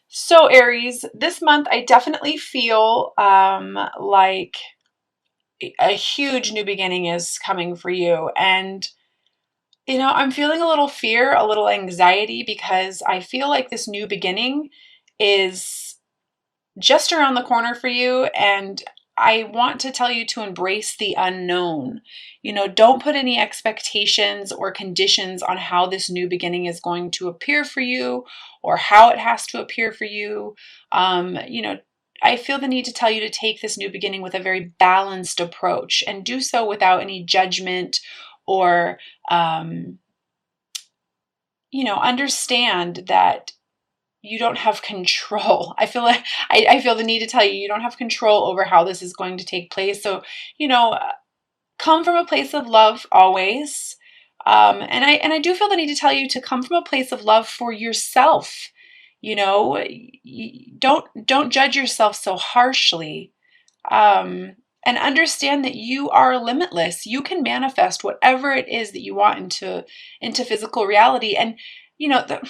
So Aries, this month I definitely feel like a huge new beginning is coming for you. And, I'm feeling a little fear, a little anxiety because I feel like this new beginning is just around the corner for you. And I want to tell you to embrace the unknown. Don't put any expectations or conditions on how this new beginning is going to appear for you or how it has to appear for you. I feel the need to tell you to take this new beginning with a very balanced approach and do so without any judgment or, um, understand that you don't have control. I feel like I feel the need to tell you you don't have control over how this is going to take place. So, you know, come from a place of love always. And I do feel the need to tell you to come from a place of love for yourself. Don't judge yourself so harshly. And understand that you are limitless. You can manifest whatever it is that you want into physical reality. And the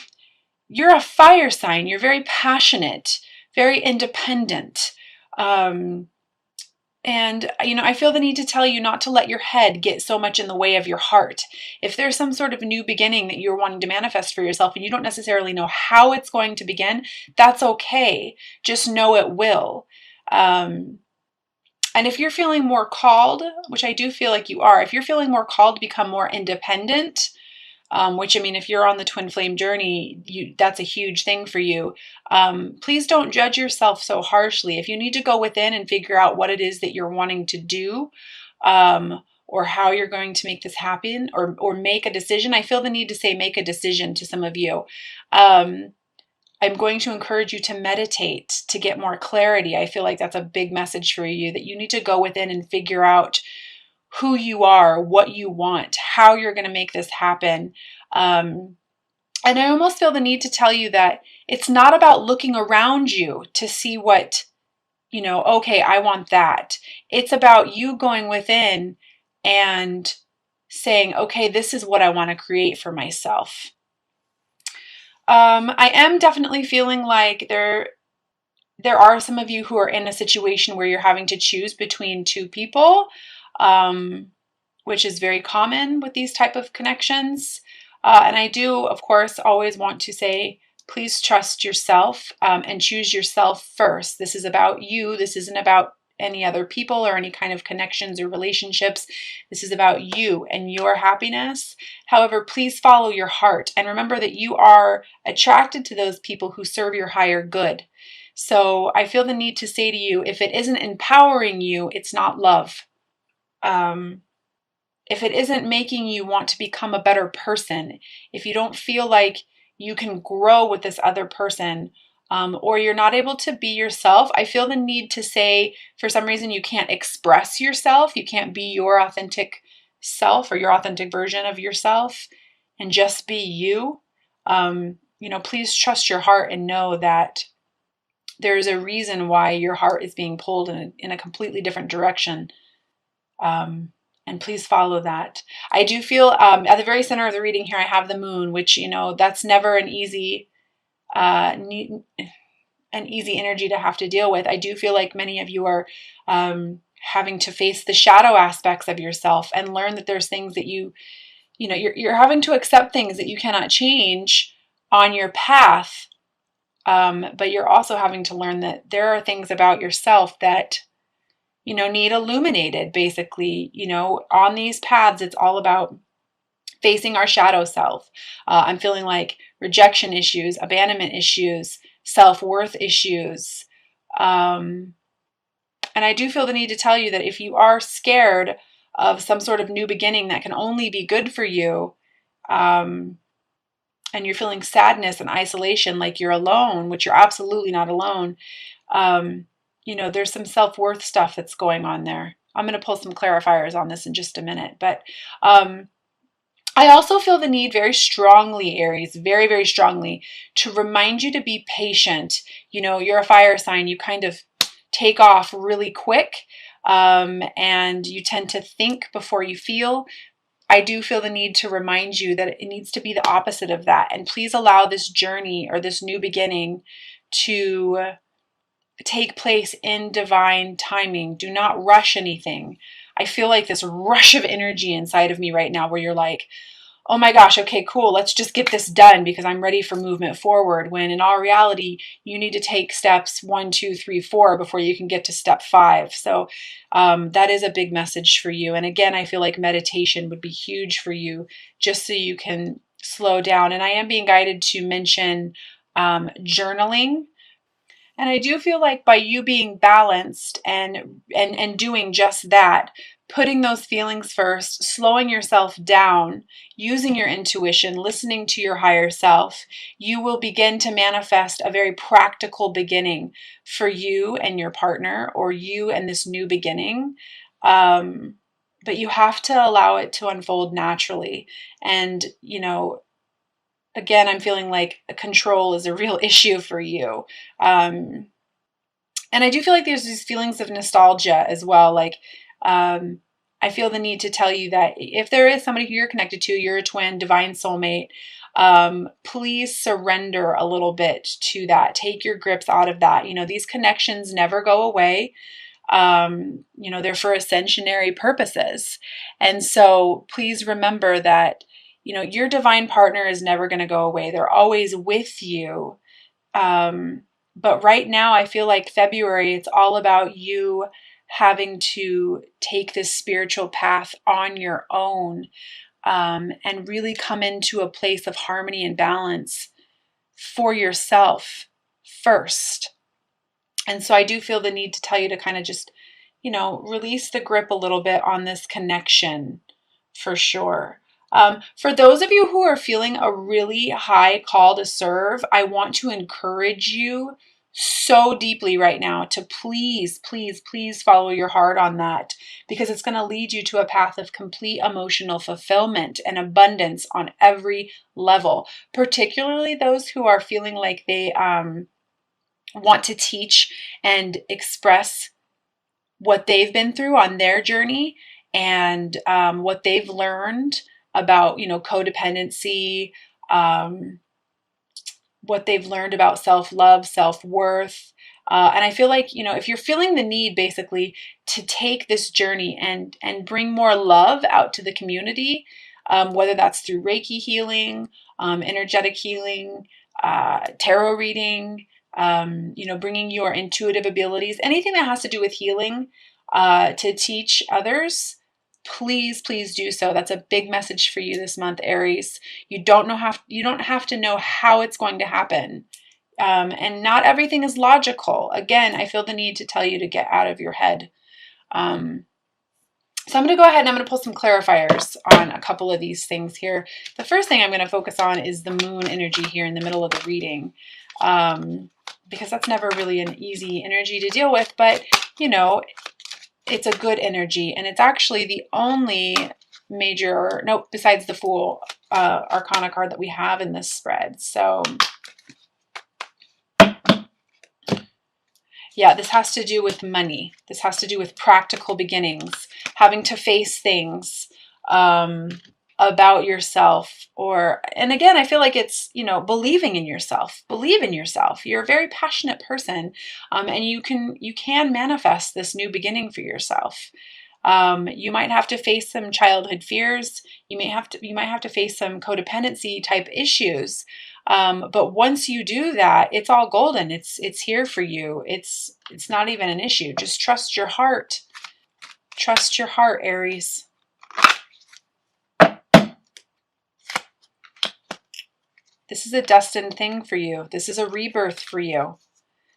you're a fire sign. You're very passionate, very independent. Um, and I feel the need to tell you not to let your head get so much in the way of your heart. If there's some sort of new beginning that you're wanting to manifest for yourself and you don't necessarily know how it's going to begin, that's okay. Just know it will. And if you're feeling more called, which I do feel like you are, if you're feeling more called to become more independent, which, I mean, if you're on the twin flame journey, that's a huge thing for you. Please don't judge yourself so harshly. If you need to go within and figure out what it is that you're wanting to do, or how you're going to make this happen, or make a decision, I feel the need to say make a decision to some of you. I'm going to encourage you to meditate to get more clarity. I feel like that's a big message for you, that you need to go within and figure out who you are, what you want, how you're going to make this happen. And I almost feel the need to tell you that it's not about looking around you to see what, okay, I want that. It's about you going within and saying, okay, this is what I want to create for myself. I am definitely feeling like there are some of you who are in a situation where you're having to choose between two people. Which is very common with these type of connections. And I do, of course, always want to say, please trust yourself, and choose yourself first. This is about you. This isn't about any other people or any kind of connections or relationships. This is about you and your happiness. However, please follow your heart and remember that you are attracted to those people who serve your higher good. So I feel the need to say to you, if it isn't empowering you, it's not love. If it isn't making you want to become a better person, if you don't feel like you can grow with this other person, or you're not able to be yourself, I feel the need to say, for some reason, you can't express yourself, you can't be your authentic self or your authentic version of yourself and just be you. Please trust your heart and know that there's a reason why your heart is being pulled in a completely different direction. And please follow that. I do feel at the very center of the reading here, I have the moon, which, that's never an easy energy to have to deal with. I do feel like many of you are having to face the shadow aspects of yourself and learn that there's things that you're having to accept things that you cannot change on your path. But you're also having to learn that there are things about yourself that need illuminated, basically. On these paths, it's all about facing our shadow self. I'm feeling like rejection issues, abandonment issues, self-worth issues. And I do feel the need to tell you that if you are scared of some sort of new beginning that can only be good for you, and you're feeling sadness and isolation, like you're alone, which you're absolutely not alone, there's some self-worth stuff that's going on there. I'm going to pull some clarifiers on this in just a minute. But I also feel the need very strongly, Aries, very, very strongly, to remind you to be patient. You're a fire sign. You kind of take off really quick, and you tend to think before you feel. I do feel the need to remind you that it needs to be the opposite of that. And please allow this journey or this new beginning to take place in divine timing. Do not rush anything. I feel like this rush of energy inside of me right now where you're like, oh my gosh, okay, cool, let's just get this done because I'm ready for movement forward. When in all reality, you need to take steps 1, 2, 3, 4 before you can get to step 5. So that is a big message for you. And again, I feel like meditation would be huge for you just so you can slow down. And I am being guided to mention journaling. And I do feel like by you being balanced and doing just that, putting those feelings first, slowing yourself down, using your intuition, listening to your higher self, you will begin to manifest a very practical beginning for you and your partner, or you and this new beginning. But you have to allow it to unfold naturally. And, you know, again, I'm feeling like control is a real issue for you. And I do feel like there's these feelings of nostalgia as well. Like, I feel the need to tell you that if there is somebody who you're connected to, you're a twin, divine soulmate, please surrender a little bit to that. Take your grips out of that. You know, these connections never go away. You know, they're for ascensionary purposes. And so please remember that, you know, your divine partner is never going to go away. They're always with you. But right now I feel like February, it's all about you having to take this spiritual path on your own, and really come into a place of harmony and balance for yourself first. And so I do feel the need to tell you to kind of just, you know, release the grip a little bit on this connection for sure. For those of you who are feeling a really high call to serve, I want to encourage you so deeply right now to please, please, please follow your heart on that, because it's going to lead you to a path of complete emotional fulfillment and abundance on every level, particularly those who are feeling like they want to teach and express what they've been through on their journey, and what they've learned about, you know, codependency, what they've learned about self-love, self-worth. And I feel like, you know, if you're feeling the need basically to take this journey and bring more love out to the community, whether that's through Reiki healing, energetic healing, tarot reading, you know, bringing your intuitive abilities, anything that has to do with healing, to teach others, please, please do so. That's a big message for you this month, Aries. You don't have to know how it's going to happen. And not everything is logical. Again, I feel the need to tell you to get out of your head. So I'm going to go ahead and I'm going to pull some clarifiers on a couple of these things here. The first thing I'm going to focus on is the moon energy here in the middle of the reading, because that's never really an easy energy to deal with, but you know, it's a good energy, and it's actually the only major, nope, besides the Fool Arcana card that we have in this spread. So yeah, this has to do with money. This has to do with practical beginnings, having to face things about yourself, and again, I feel like it's, you know, believing in yourself. Believe in yourself. You're a very passionate person, and you can manifest this new beginning for yourself. You might have to face some childhood fears. You might have to face some codependency type issues. But once you do that, it's all golden. It's here for you. It's not even an issue. Just trust your heart. Trust your heart, Aries. This is a destined thing for you. This is a rebirth for you.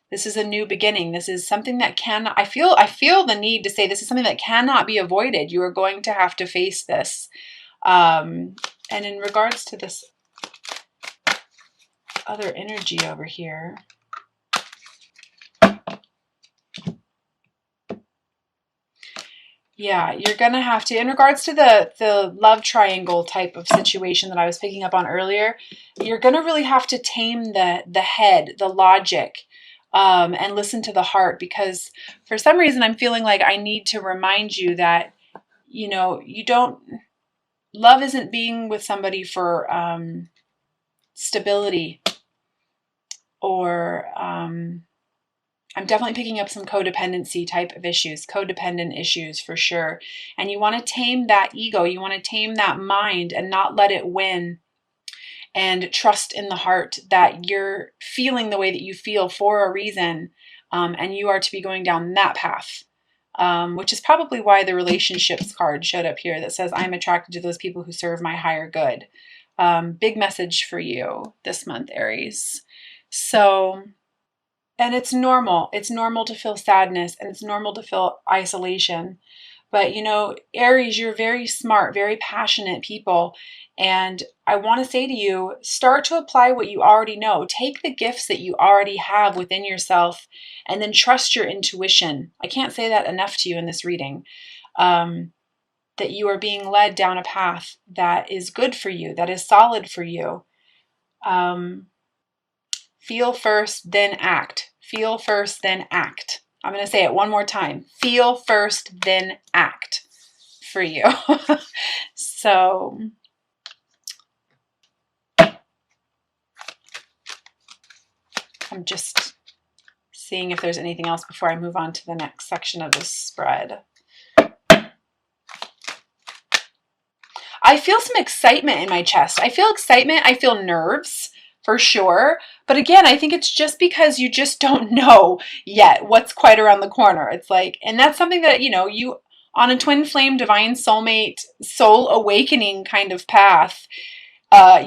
This is a new beginning. This is something that I feel the need to say this is something that cannot be avoided. You are going to have to face this. And in regards to this other energy over here, yeah, you're going to have to, in regards to the love triangle type of situation that I was picking up on earlier, you're going to really have to tame the head, the logic, and listen to the heart, because for some reason I'm feeling like I need to remind you that, you know, love isn't being with somebody for stability. or I'm definitely picking up some codependency type of issues, codependent issues for sure. And you want to tame that ego. You want to tame that mind and not let it win. And trust in the heart that you're feeling the way that you feel for a reason. And you are to be going down that path. Which is probably why the relationships card showed up here that says, I'm attracted to those people who serve my higher good. Big message for you this month, Aries. So, and it's normal. It's normal to feel sadness and it's normal to feel isolation. But you know, Aries, you're very smart, very passionate people. And I want to say to you, start to apply what you already know. Take the gifts that you already have within yourself and then trust your intuition. I can't say that enough to you in this reading. That you are being led down a path that is good for you, that is solid for you. Feel first, then act. Feel first, then act. I'm going to say it one more time. Feel first, then act for you. So, I'm just seeing if there's anything else before I move on to the next section of this spread. I feel some excitement in my chest. I feel excitement. I feel nerves for sure. But again, I think it's just because you just don't know yet what's quite around the corner. It's like, and that's something that, you know, you on a twin flame, divine soulmate, soul awakening kind of path,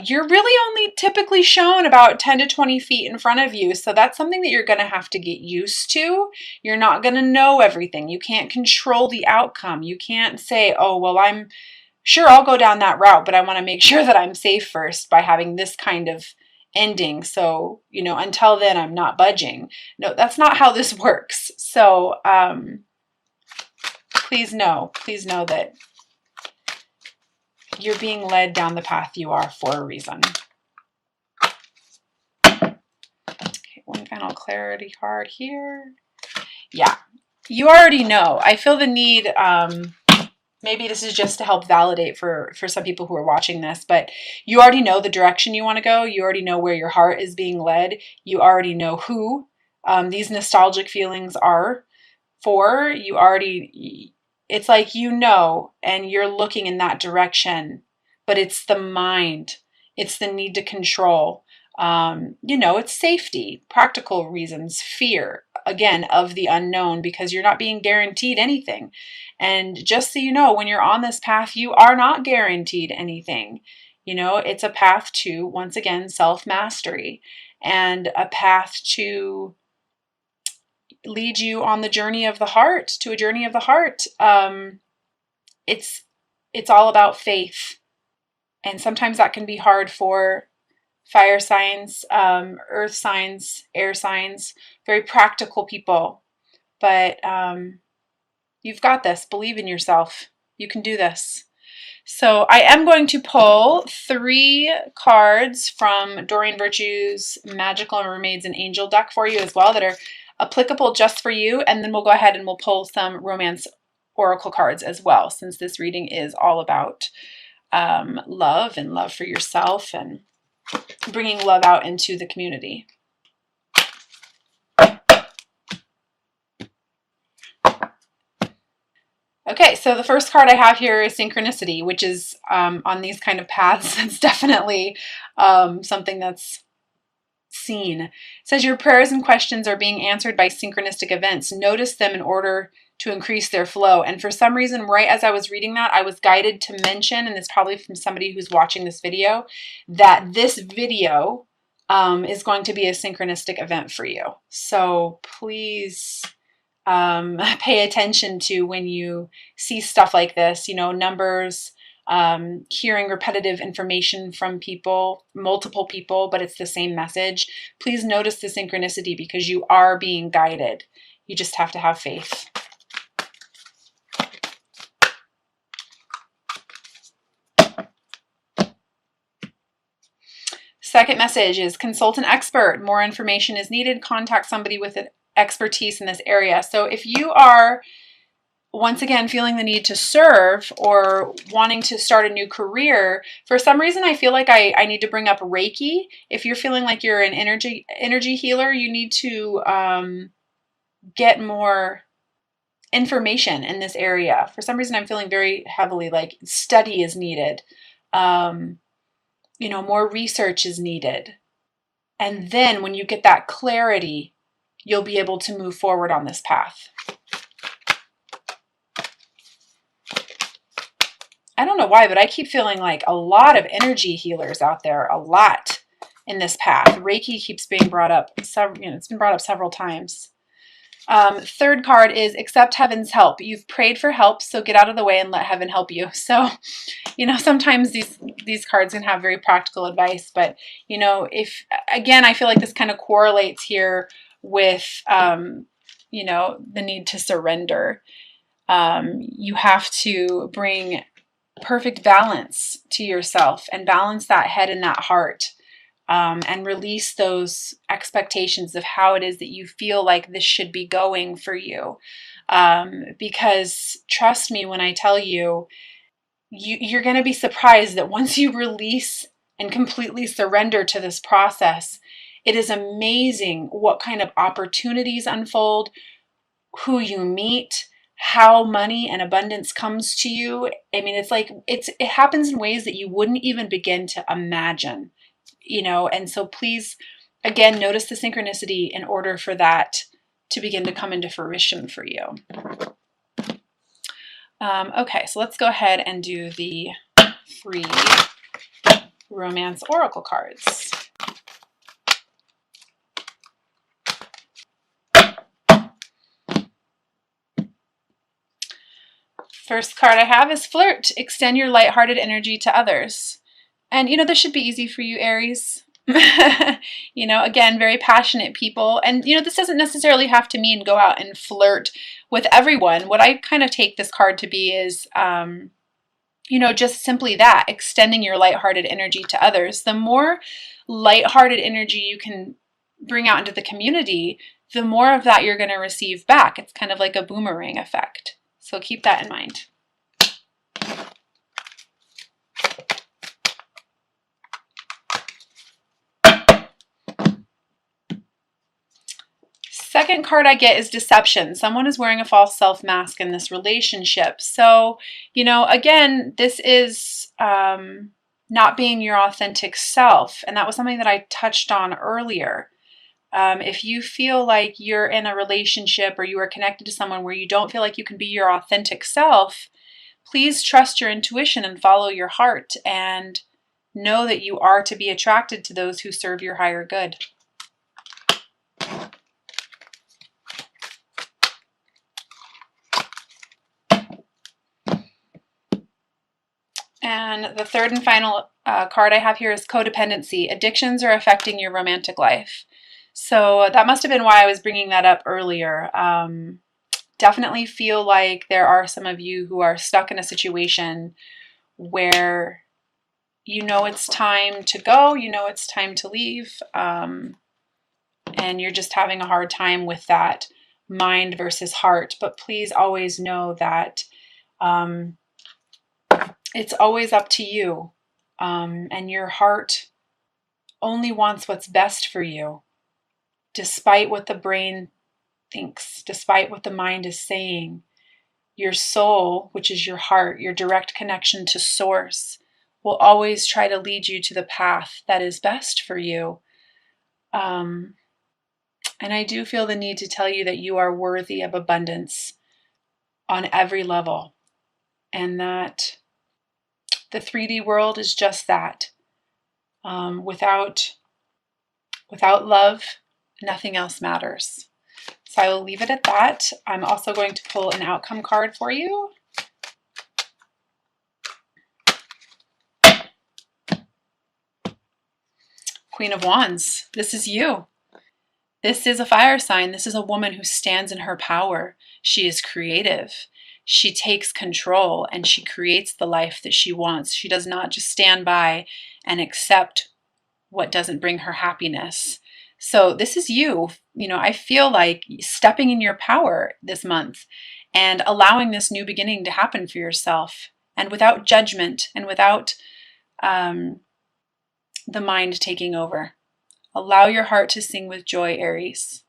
you're really only typically shown about 10 to 20 feet in front of you. So that's something that you're going to have to get used to. You're not going to know everything. You can't control the outcome. You can't say, oh, well, I'm sure I'll go down that route, but I want to make sure that I'm safe first by having this kind of ending. So, you know, until then, I'm not budging. No, that's not how this works. So, please know that you're being led down the path you are for a reason. Okay, one final clarity card here. Yeah, you already know. I feel the need, maybe this is just to help validate for some people who are watching this, but you already know the direction you want to go. You already know where your heart is being led. You already know who these nostalgic feelings are for. You already, it's like, you know, and you're looking in that direction, but it's the mind. It's the need to control. You know, it's safety, practical reasons, fear, again, of the unknown, because you're not being guaranteed anything. And just so you know, when you're on this path, you are not guaranteed anything. You know, it's a path to, once again, self-mastery and a path to lead you on the journey of the heart, to a journey of the heart. It's all about faith. And sometimes that can be hard for fire signs, earth signs, air signs, very practical people. But you've got this. Believe in yourself. You can do this. So I am going to pull 3 cards from Doreen Virtue's Magical Mermaids and Angel deck for you as well that are applicable just for you. And then we'll go ahead and we'll pull some romance oracle cards as well, since this reading is all about love and love for yourself and bringing love out into the community. Okay, so the first card I have here is synchronicity, which is on these kind of paths, it's definitely something that's seen. It says your prayers and questions are being answered by synchronistic events. Notice them in order to increase their flow. And for some reason, right as I was reading that, I was guided to mention, and it's probably from somebody who's watching this video, that this video is going to be a synchronistic event for you. So please pay attention to when you see stuff like this, you know, numbers, hearing repetitive information from people, multiple people, but it's the same message. Please notice the synchronicity because you are being guided. You just have to have faith. Second message is consult an expert. More information is needed. Contact somebody with an expertise in this area. So if you are once again, feeling the need to serve or wanting to start a new career, for some reason, I feel like I need to bring up Reiki. If you're feeling like you're an energy healer, you need to get more information in this area. For some reason, I'm feeling very heavily like study is needed. More research is needed. And then when you get that clarity, you'll be able to move forward on this path. I don't know why, but I keep feeling like a lot of energy healers out there, a lot in this path. Reiki keeps being brought up. It's been brought up several times. Third card is accept heaven's help. You've prayed for help, so get out of the way and let heaven help you. So, sometimes these cards can have very practical advice, but, if, again, I feel like this kind of correlates here with, the need to surrender. You have to bring perfect balance to yourself and balance that head and that heart. And release those expectations of how it is that you feel like this should be going for you. Because trust me when I tell you, you're going to be surprised that once you release and completely surrender to this process, it is amazing what kind of opportunities unfold, who you meet, how money and abundance comes to you. I mean, it happens in ways that you wouldn't even begin to imagine. And so please, again, notice the synchronicity in order for that to begin to come into fruition for you. Okay, so let's go ahead and do the 3 romance oracle cards. First card I have is flirt. Extend your lighthearted energy to others. And, this should be easy for you, Aries. Again, very passionate people. And, this doesn't necessarily have to mean go out and flirt with everyone. What I kind of take this card to be is, just simply that, extending your lighthearted energy to others. The more lighthearted energy you can bring out into the community, the more of that you're going to receive back. It's kind of like a boomerang effect. So keep that in mind. Second card I get is deception. Someone is wearing a false self mask in this relationship. So, again, this is not being your authentic self. And that was something that I touched on earlier. If you feel like you're in a relationship or you are connected to someone where you don't feel like you can be your authentic self, please trust your intuition and follow your heart and know that you are to be attracted to those who serve your higher good. And the third and final card I have here is codependency. Addictions are affecting your romantic life. So that must have been why I was bringing that up earlier. Definitely feel like there are some of you who are stuck in a situation where it's time to go, it's time to leave, and you're just having a hard time with that mind versus heart. But please always know that it's always up to you, and your heart only wants what's best for you, despite what the brain thinks, despite what the mind is saying. Your soul, which is your heart, your direct connection to source, will always try to lead you to the path that is best for you. And I do feel the need to tell you that you are worthy of abundance on every level, and that the 3D world is just that. Without love, nothing else matters. So I will leave it at that. I'm also going to pull an outcome card for you. Queen of Wands, this is you. This is a fire sign. This is a woman who stands in her power. She is creative. She takes control and she creates the life that she wants. She does not just stand by and accept what doesn't bring her happiness. So this is you I feel like stepping in your power this month and allowing this new beginning to happen for yourself, and without judgment and without the mind taking over. Allow your heart to sing with joy, Aries.